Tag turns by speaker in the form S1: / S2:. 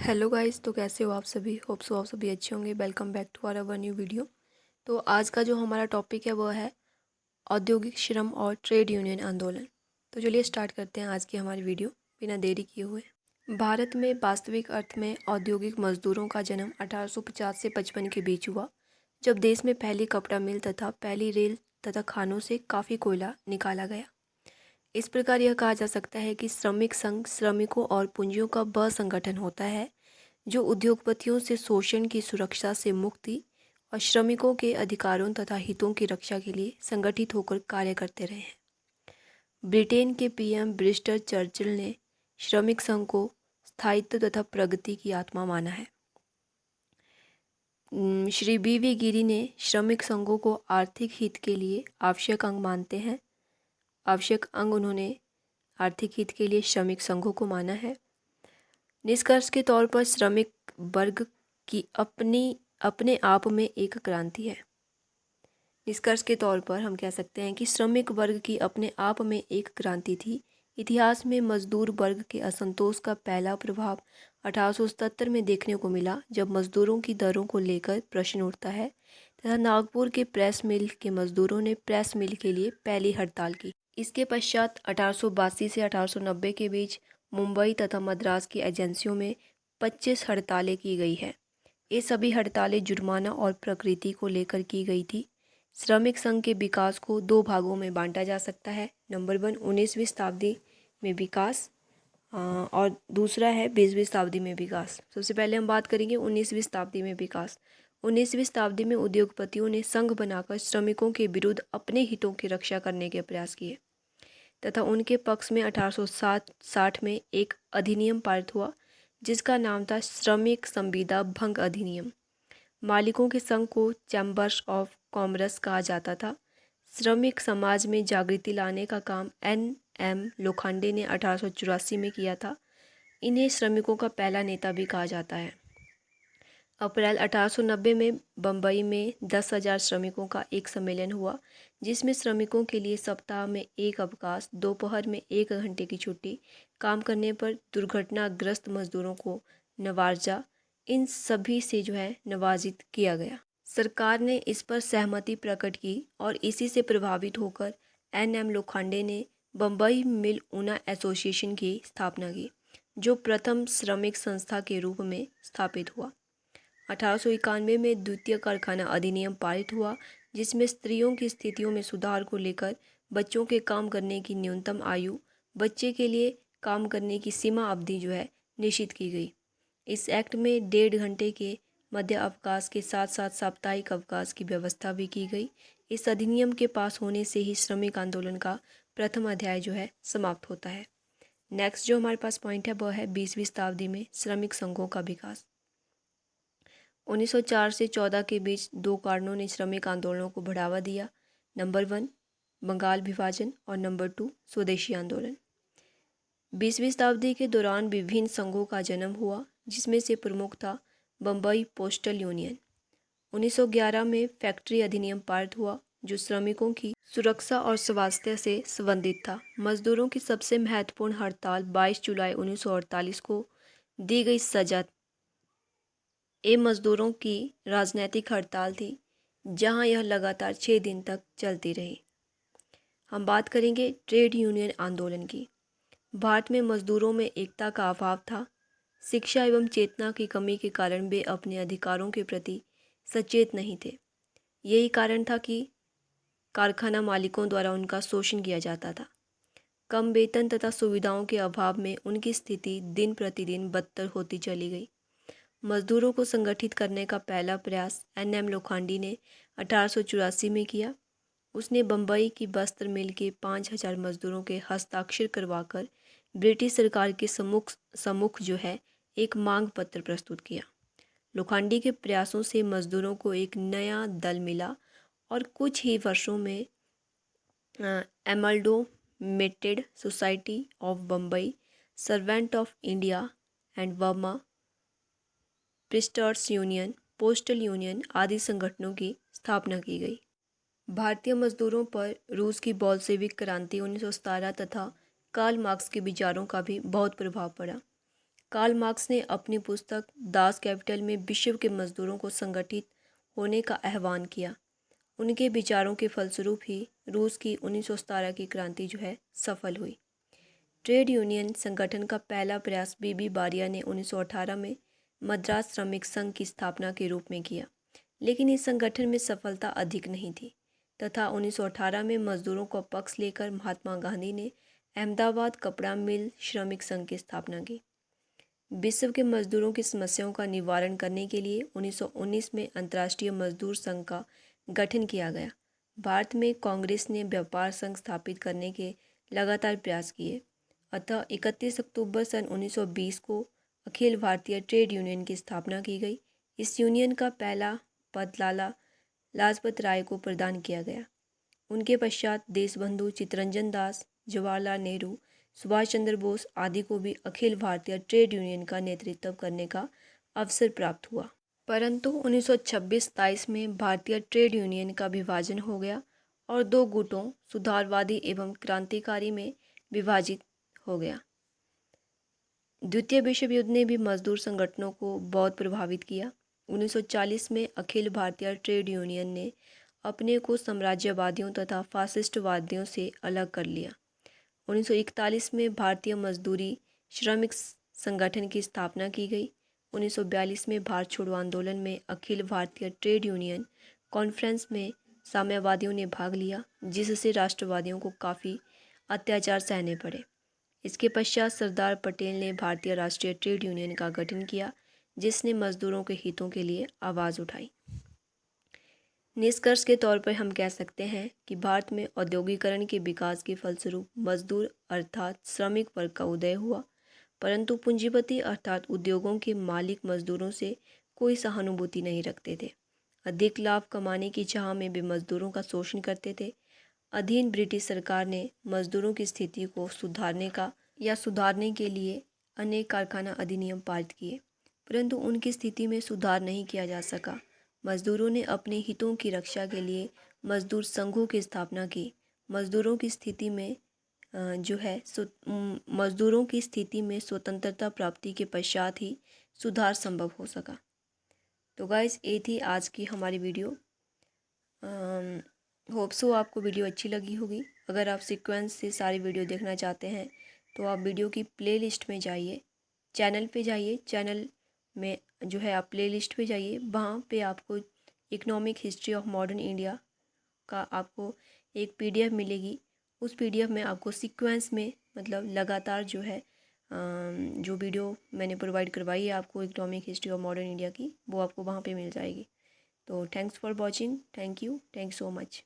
S1: Hello guys, तो कैसे हो आप सभी। होप सो आप सभी अच्छे होंगे। Welcome back to our new video. तो आज का जो हमारा टॉपिक है वो है औद्योगिक श्रम और ट्रेड यूनियन आंदोलन। तो चलिए स्टार्ट करते हैं आज की हमारी वीडियो बिना देरी किए हुए। भारत में वास्तविक अर्थ में औद्योगिक मजदूरों का जन्म 1850 से 55 के बीच हुआ, जब देश में पहली कपड़ा मिल तथा पहली रेल तथा खानों से काफ़ी कोयला निकाला गया। इस प्रकार यह कहा जा सकता है कि श्रमिक संघ श्रमिकों और पूंजियों का वह संगठन होता है जो उद्योगपतियों से शोषण की सुरक्षा से मुक्ति और श्रमिकों के अधिकारों तथा हितों की रक्षा के लिए संगठित होकर कार्य करते रहे हैं। ब्रिटेन के पीएम ब्रिस्टर चर्चिल ने श्रमिक संघ को स्थायित्व तथा प्रगति की आत्मा माना है। श्री वी गिरी ने श्रमिक संघों को आर्थिक हित के लिए आवश्यक अंग मानते हैं। आवश्यक अंग उन्होंने आर्थिक हित के लिए श्रमिक संघों को माना है। निष्कर्ष के तौर पर श्रमिक वर्ग की अपने आप में एक क्रांति है। निष्कर्ष के तौर पर हम कह सकते हैं कि श्रमिक वर्ग की अपने आप में एक क्रांति थी। इतिहास में मजदूर वर्ग के असंतोष का पहला प्रभाव 1877 में देखने को मिला, जब मजदूरों की दरों को लेकर प्रश्न उठता है तथा नागपुर के प्रेस मिल के मजदूरों ने प्रेस मिल के लिए पहली हड़ताल की। इसके पश्चात 1882 से 1890 के बीच मुंबई तथा मद्रास की एजेंसियों में 25 हड़तालें की गई है। ये सभी हड़तालें जुर्माना और प्रकृति को लेकर की गई थी। श्रमिक संघ के विकास को दो भागों में बांटा जा सकता है। नंबर 1 19वीं शताब्दी में विकास और दूसरा है 20वीं शताब्दी में विकास। सबसे पहले हम बात करेंगे 19वीं शताब्दी में विकास। 19वीं शताब्दी में उद्योगपतियों ने संघ बनाकर श्रमिकों के विरुद्ध अपने हितों की रक्षा करने के प्रयास किए तथा उनके पक्ष में 1860 में एक अधिनियम पारित हुआ जिसका नाम था श्रमिक संविदा भंग अधिनियम। मालिकों के संघ को चैम्बर्स ऑफ कॉमर्स कहा जाता था। श्रमिक समाज में जागृति लाने का काम एन.एम. लोखंडे ने 1884 में किया था। इन्हें श्रमिकों का पहला नेता भी कहा जाता है। अप्रैल 1890 में बम्बई में 10,000 श्रमिकों का एक सम्मेलन हुआ, जिसमें श्रमिकों के लिए सप्ताह में एक अवकाश, दोपहर में 1 घंटे की छुट्टी, काम करने पर दुर्घटनाग्रस्त मजदूरों को नवाजा, इन सभी से नवाजित किया गया। सरकार ने इस पर सहमति प्रकट की और इसी से प्रभावित होकर एन.एम. लोखंडे ने बम्बई मिल ऊना एसोसिएशन की स्थापना की, जो प्रथम श्रमिक संस्था के रूप में स्थापित हुआ। 1891 में द्वितीय कारखाना अधिनियम पारित हुआ, जिसमें स्त्रियों की स्थितियों में सुधार को लेकर बच्चों के काम करने की न्यूनतम आयु, बच्चे के लिए काम करने की सीमा अवधि निश्चित की गई। इस एक्ट में 1.5 घंटे के मध्य अवकाश के साथ साथ साप्ताहिक अवकाश की व्यवस्था भी की गई। इस अधिनियम के पास होने से ही श्रमिक आंदोलन का प्रथम अध्याय समाप्त होता है। नेक्स्ट जो हमारे पास पॉइंट है वह है 20वीं शताब्दी में श्रमिक संघों का विकास। 1904 से 14 के बीच दो कारणों ने श्रमिक आंदोलनों को बढ़ावा दिया। नंबर 1 बंगाल विभाजन और नंबर 2 स्वदेशी आंदोलन। 20वीं शताब्दी के दौरान विभिन्न संघों का जन्म हुआ, जिसमें से प्रमुख था बम्बई पोस्टल यूनियन। 1911 में फैक्ट्री अधिनियम पारित हुआ, जो श्रमिकों की सुरक्षा और स्वास्थ्य से संबंधित था। मजदूरों की सबसे महत्वपूर्ण हड़ताल 22 जुलाई 1948 को दी गई सजा ये मजदूरों की राजनीतिक हड़ताल थी, जहां यह लगातार 6 दिन तक चलती रही। हम बात करेंगे ट्रेड यूनियन आंदोलन की। भारत में मजदूरों में एकता का अभाव था। शिक्षा एवं चेतना की कमी के कारण वे अपने अधिकारों के प्रति सचेत नहीं थे। यही कारण था कि कारखाना मालिकों द्वारा उनका शोषण किया जाता था। कम वेतन तथा सुविधाओं के अभाव में उनकी स्थिति दिन प्रतिदिन बदतर होती चली गई। मजदूरों को संगठित करने का पहला प्रयास एन.एम. लोखंडे ने 1884 में किया। उसने बम्बई की वस्त्र मिल के 5,000 मजदूरों के हस्ताक्षर करवाकर ब्रिटिश सरकार के सम्मुख एक मांग पत्र प्रस्तुत किया। लोखंडे के प्रयासों से मजदूरों को एक नया दल मिला और कुछ ही वर्षों में amalgamated society of Bombay, servant of India and Burma, printers union, postal union आदि संगठनों की स्थापना की गई। भारतीय मजदूरों पर रूस की बोल्शेविक क्रांति 1917 तथा कार्ल मार्क्स के विचारों का भी बहुत प्रभाव पड़ा। कार्ल मार्क्स ने अपनी पुस्तक दास कैपिटल में विश्व के मजदूरों को संगठित होने का आह्वान किया। उनके विचारों के फलस्वरूप ही रूस की 1917 की क्रांति जो है सफल हुई। ट्रेड यूनियन संगठन का पहला प्रयास बीबी बारिया ने 1918 में मद्रास श्रमिक संघ की स्थापना के रूप में किया, लेकिन इस संगठन में सफलता अधिक नहीं थी तथा 1918 में मजदूरों का पक्ष लेकर महात्मा गांधी ने अहमदाबाद कपड़ा मिल श्रमिक संघ की स्थापना की। विश्व के मजदूरों की समस्याओं का निवारण करने के लिए 1919 में अंतर्राष्ट्रीय मजदूर संघ का गठन किया गया। भारत में कांग्रेस ने व्यापार संघ स्थापित करने के लगातार प्रयास किए। अतः 31 अक्टूबर सन 1920 को अखिल भारतीय ट्रेड यूनियन की स्थापना की गई। इस यूनियन का पहला पद लाला लाजपत राय को प्रदान किया गया। उनके पश्चात देशबंधु चित्तरंजन दास, जवाहरलाल नेहरू, सुभाष चंद्र बोस आदि को भी अखिल भारतीय ट्रेड यूनियन का नेतृत्व करने का अवसर प्राप्त हुआ। परंतु 1926-27 में भारतीय ट्रेड यूनियन का विभाजन हो गया और दो गुटों सुधारवादी एवं क्रांतिकारी में विभाजित हो गया। द्वितीय विश्व युद्ध ने भी मजदूर संगठनों को बहुत प्रभावित किया। 1940 में अखिल भारतीय ट्रेड यूनियन ने अपने को साम्राज्यवादियों तथा फासिस्टवादियों से अलग कर लिया। 1941 में भारतीय मजदूरी श्रमिक संगठन की स्थापना की गई। 1942 में भारत छोड़ो आंदोलन में Akhil Bharatiya trade union conference में साम्यवादियों ने भाग लिया, जिससे राष्ट्रवादियों को काफ़ी अत्याचार सहने पड़े। इसके पश्चात सरदार पटेल ने भारतीय राष्ट्रीय ट्रेड यूनियन का गठन किया, जिसने मजदूरों के हितों के लिए आवाज़ उठाई। निष्कर्ष के तौर पर हम कह सकते हैं कि भारत में औद्योगिकरण के विकास के फलस्वरूप मजदूर अर्थात श्रमिक वर्ग का उदय हुआ, परंतु पूंजीपति अर्थात उद्योगों के मालिक मजदूरों से कोई सहानुभूति नहीं रखते थे। अधिक लाभ कमाने की चाह में वे मजदूरों का शोषण करते थे। अधीन ब्रिटिश सरकार ने मजदूरों की स्थिति को सुधारने के लिए अनेक कारखाना अधिनियम पारित किए, परंतु उनकी स्थिति में सुधार नहीं किया जा सका। मजदूरों ने अपने हितों की रक्षा के लिए मजदूर संघों की स्थापना की। मजदूरों की स्थिति में स्वतंत्रता प्राप्ति के पश्चात ही सुधार संभव हो सका। तो गाइस, ये थी आज की हमारी वीडियो। होप सो आपको वीडियो अच्छी लगी होगी। अगर आप सीक्वेंस से सारी वीडियो देखना चाहते हैं तो आप वीडियो की प्लेलिस्ट में जाइए, चैनल पे जाइए, चैनल में जो है आप प्लेलिस्ट पे जाइए, वहाँ पे आपको economic history of modern India का आपको एक PDF मिलेगी। उस PDF में आपको सीक्वेंस में मतलब लगातार जो है जो वीडियो मैंने प्रोवाइड करवाई है आपको economic history of modern India की, वो आपको वहाँ पे मिल जाएगी। तो thanks for watching, thank you so much.